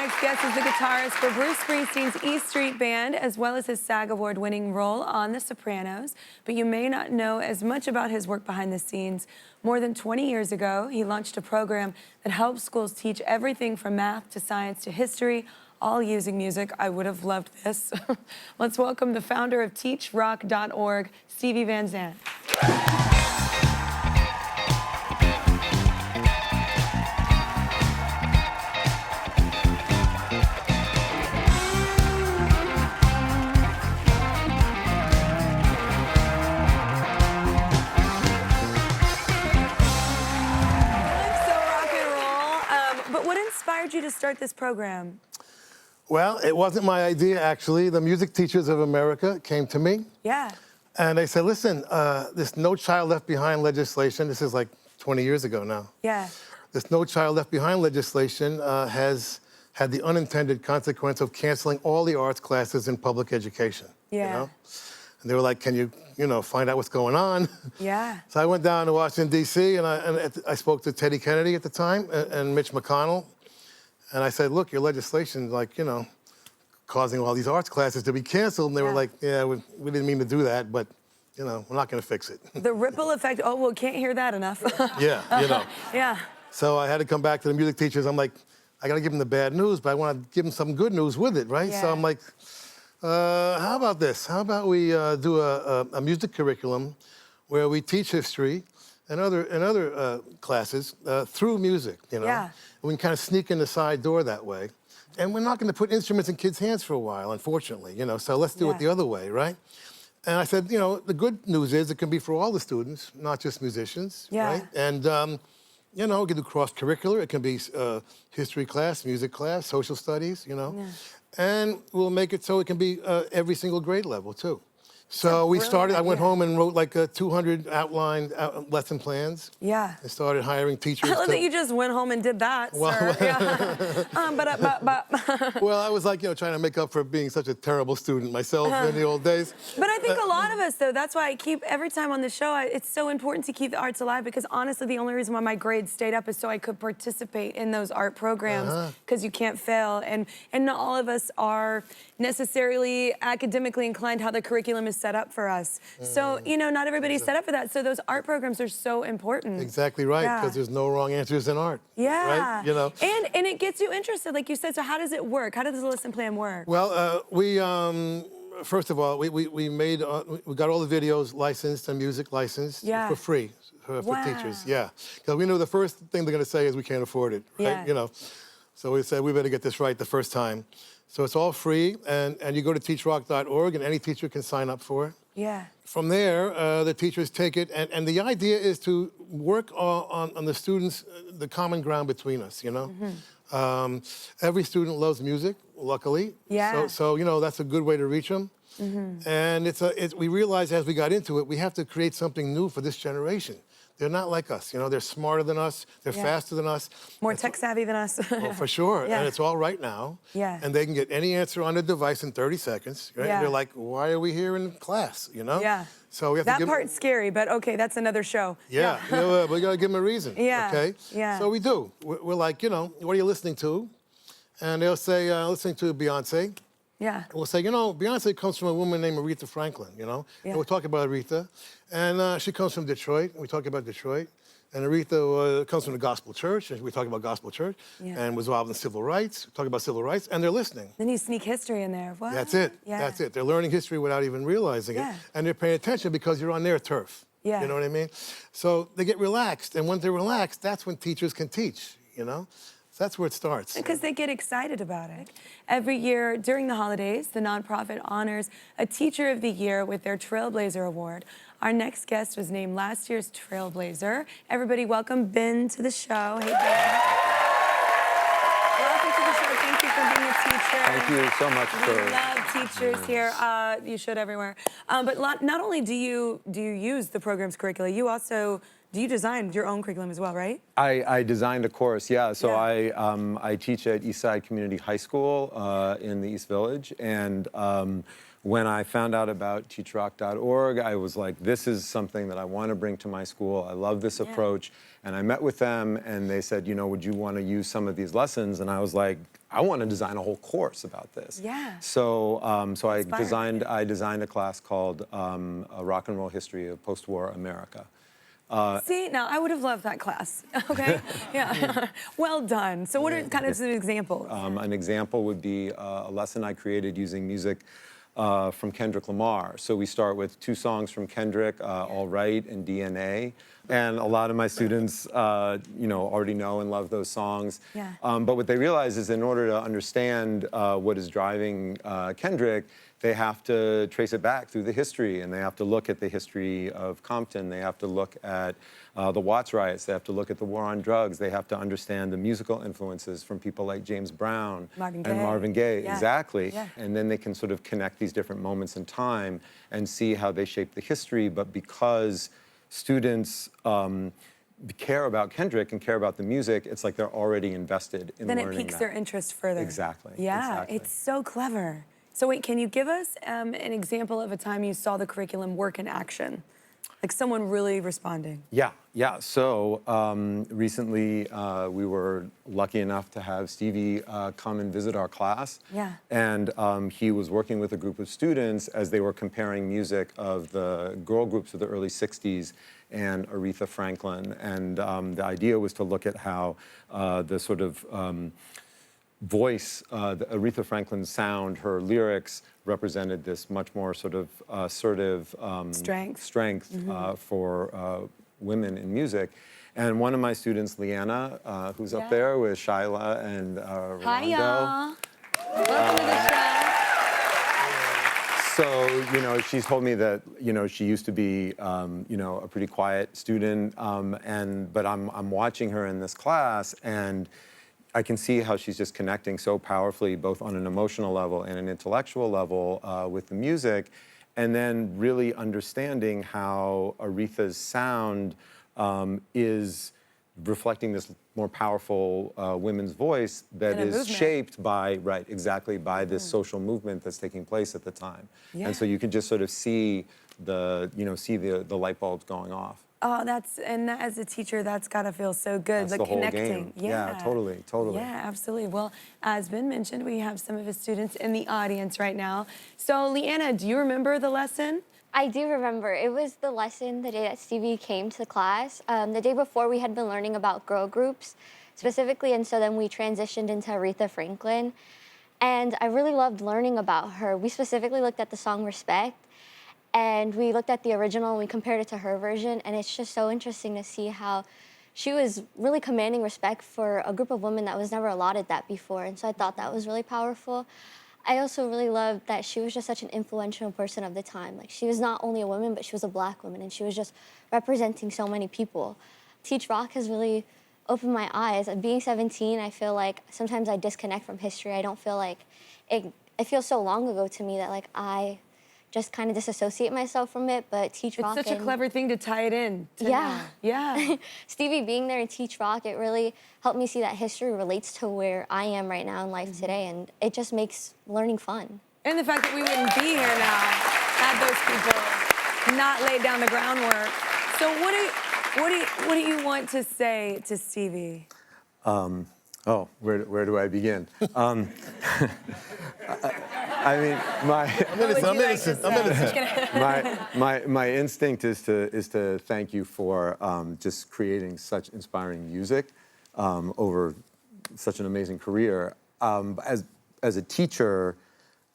next guest is the guitarist for Bruce Springsteen's E Street Band, as well as his SAG Award-winning role on The Sopranos. But you may not know as much about his work behind the scenes. More than 20 years ago, he launched a program that helps schools teach everything from math to science to history, all using music. I would have loved this. Let's welcome the founder of TeachRock.org, Stevie Van Zandt. What inspired you to start this program? Well, it wasn't my idea, actually. The Music Teachers of America came to me. Yeah. And they said, listen, this No Child Left Behind legislation, this is like 20 years ago now. Yeah. This No Child Left Behind legislation has had the unintended consequence of canceling all the arts classes in public education. Yeah. You know? And they were like, can you find out what's going on? Yeah. So I went down to Washington, D.C., and I spoke to Teddy Kennedy at the time and Mitch McConnell. And I said, look, your legislation's like, causing all these arts classes to be canceled. And they were like, yeah, we didn't mean to do that, but, we're not going to fix it. The ripple effect, oh, well, can't hear that enough. Yeah, Yeah. So I had to come back to the music teachers. I'm like, I got to give them the bad news, but I want to give them some good news with it, right? Yeah. So I'm like, how about this? How about we do a music curriculum where we teach history and other classes through music, Yeah. We can kind of sneak in the side door that way. And we're not going to put instruments in kids' hands for a while, unfortunately, so let's do it the other way, right? And I said, the good news is it can be for all the students, not just musicians, right? And, we can do cross-curricular. It can be history class, music class, social studies, And we'll make it so it can be every single grade level, too. So we started, I went home and wrote like 200 outlined lesson plans. Yeah. I started hiring teachers. I love that you just went home and did that, sir. Yeah. Well, I was like, trying to make up for being such a terrible student myself in the old days. But I think a lot of us, though, that's why I keep, every time on the show, it's so important to keep the arts alive, because honestly, the only reason why my grades stayed up is so I could participate in those art programs, because you can't fail. And not all of us are necessarily academically inclined how the curriculum is set up for us. So, not everybody's set up for that. So those art programs are so important. Exactly right, because there's no wrong answers in art. Yeah. Right? And it gets you interested, like you said. So how does it work? How does the lesson plan work? Well, first of all, we got all the videos licensed and music licensed for free for teachers. Yeah, because we knew the first thing they're going to say is we can't afford it, right? Yeah. So we said we better get this right the first time. So it's all free, and you go to TeachRock.org, and any teacher can sign up for it. Yeah. From there, the teachers take it, and the idea is to work on the students, the common ground between us, Every student loves music, luckily. Yeah. So that's a good way to reach them. And we realized as we got into it, we have to create something new for this generation. They're not like us, they're smarter than us, they're faster than us. More tech savvy than us. Oh, for sure, and it's all right now. Yeah. And they can get any answer on the device in 30 seconds, right? Yeah. And they're like, why are we here in class, Yeah. So we have that to give part's scary, but okay, that's another show. Yeah, we gotta give them a reason, okay? Yeah. So we do. We're like, what are you listening to? And they'll say, listening to Beyonce. Yeah. We'll say, Beyonce comes from a woman named Aretha Franklin, And we'll talk about Aretha. And she comes from Detroit, and we talk about Detroit. And Aretha comes from the gospel church, and we talk about gospel church, and was involved in civil rights, talk about civil rights, and they're listening. Then you sneak history in there. What? That's it. Yeah. That's it. They're learning history without even realizing it. And they're paying attention because you're on their turf. Yeah. You know what I mean? So they get relaxed, and when they're relaxed, that's when teachers can teach, So that's where it starts. Because they get excited about it. Every year during the holidays, the nonprofit honors a Teacher of the Year with their Trailblazer Award. Our next guest was named last year's Trailblazer. Everybody welcome Ben to the show. Hey, Ben. Welcome to the show. Thank you for being a teacher. Thank you so much for... We love teachers here. You should everywhere. But not only do you use the program's curricula, you also... Do you design your own curriculum as well, right? I designed a course, yeah. So I teach at Eastside Community High School in the East Village, and when I found out about TeachRock.org, I was like, this is something that I want to bring to my school. I love this approach. And I met with them, and they said, would you want to use some of these lessons? And I was like, I want to design a whole course about this. Yeah. So, so I Inspiring. designed a class called A Rock and Roll History of Post-War America. See, now I would have loved that class. Okay, yeah, well done. So, what are kind of some examples? An example would be a lesson I created using music from Kendrick Lamar. So we start with 2 songs from Kendrick, All Right and DNA. And a lot of my students, you know, already know and love those songs. Yeah. But what they realize is in order to understand what is driving Kendrick, they have to trace it back through the history, and they have to look at the history of Compton. They have to look at the Watts riots. They have to look at the war on drugs. They have to understand the musical influences from people like James Brown Marvin and Gaye. Marvin Gaye. Yeah. Exactly. Yeah. And then they can sort of connect these different moments in time and see how they shape the history. But because students care about Kendrick and care about the music, it's like they're already invested in Then learning it piques that. their interest further. Exactly. Yeah, Exactly. it's so clever. So wait, can you give us an example of a time you saw the curriculum work in action? Like someone really responding. Yeah. So recently we were lucky enough to have Stevie come and visit our class. Yeah. And he was working with a group of students as they were comparing music of the girl groups of the early 60s and Aretha Franklin. And the idea was to look at how the sort of voice, the Aretha Franklin's sound, her lyrics represented this much more sort of assertive strength for women in music. And one of my students, Lyanna, who's up there with Shyla and Rolando. Hi, y'all. Welcome to the show. So, you know, she's told me that, you know, she used to be, you know, a pretty quiet student, but I'm watching her in this class, and I can see how she's just connecting so powerfully, both on an emotional level and an intellectual level with the music, and then really understanding how Aretha's sound is reflecting this more powerful women's voice that is shaped by, by this social movement that's taking place at the time. Yeah. And so you can just sort of see the light bulbs going off. Oh, as a teacher, that's gotta feel so good. That's like the whole connecting. game. Yeah, totally. Yeah, absolutely. Well, as Ben mentioned, we have some of his students in the audience right now. So, Lyanna, do you remember the lesson? I do remember. It was the lesson the day that Stevie came to the class. The day before, we had been learning about girl groups specifically, and so then we transitioned into Aretha Franklin. And I really loved learning about her. We specifically looked at the song Respect, and we looked at the original and we compared it to her version, and it's just so interesting to see how she was really commanding respect for a group of women that was never allotted that before, and so I thought that was really powerful. I also really loved that she was just such an influential person of the time. Like, she was not only a woman, but she was a Black woman, and she was just representing so many people. TeachRock has really opened my eyes. Being 17, I feel like sometimes I disconnect from history. I don't feel like it feels so long ago to me that like I just kind of disassociate myself from it, but TeachRock. It's such a clever thing to tie it in. Yeah. Stevie being there in TeachRock, it really helped me see that history relates to where I am right now in life today, and it just makes learning fun. And the fact that we wouldn't be here now had those people not laid down the groundwork. So what do you want to say to Stevie? Where do I begin? I mean, I'm innocent. my instinct is to thank you for just creating such inspiring music over such an amazing career. As a teacher,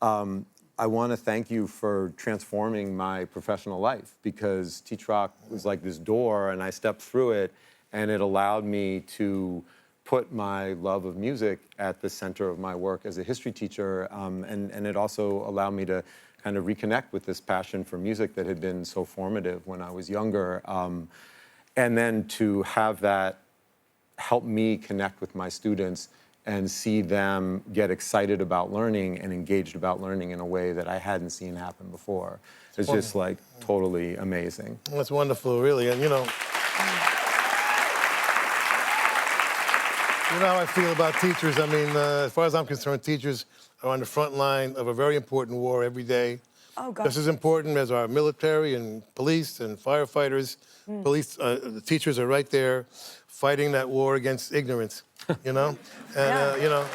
I want to thank you for transforming my professional life, because TeachRock was like this door, and I stepped through it, and it allowed me to put my love of music at the center of my work as a history teacher, and it also allowed me to kind of reconnect with this passion for music that had been so formative when I was younger, and then to have that help me connect with my students and see them get excited about learning and engaged about learning in a way that I hadn't seen happen before. It's just like totally amazing. That's wonderful, really, and you know how I feel about teachers. I mean, as far as I'm concerned, teachers are on the front line of a very important war every day. Oh, God. Just as important as our military and police and firefighters. The teachers are right there fighting that war against ignorance, you know? And, you know,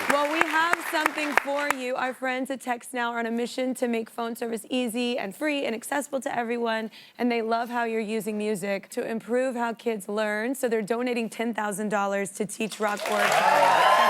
Well, we have something for you. Our friends at TextNow are on a mission to make phone service easy and free and accessible to everyone, and they love how you're using music to improve how kids learn. So they're donating $10,000 to TeachRock.org.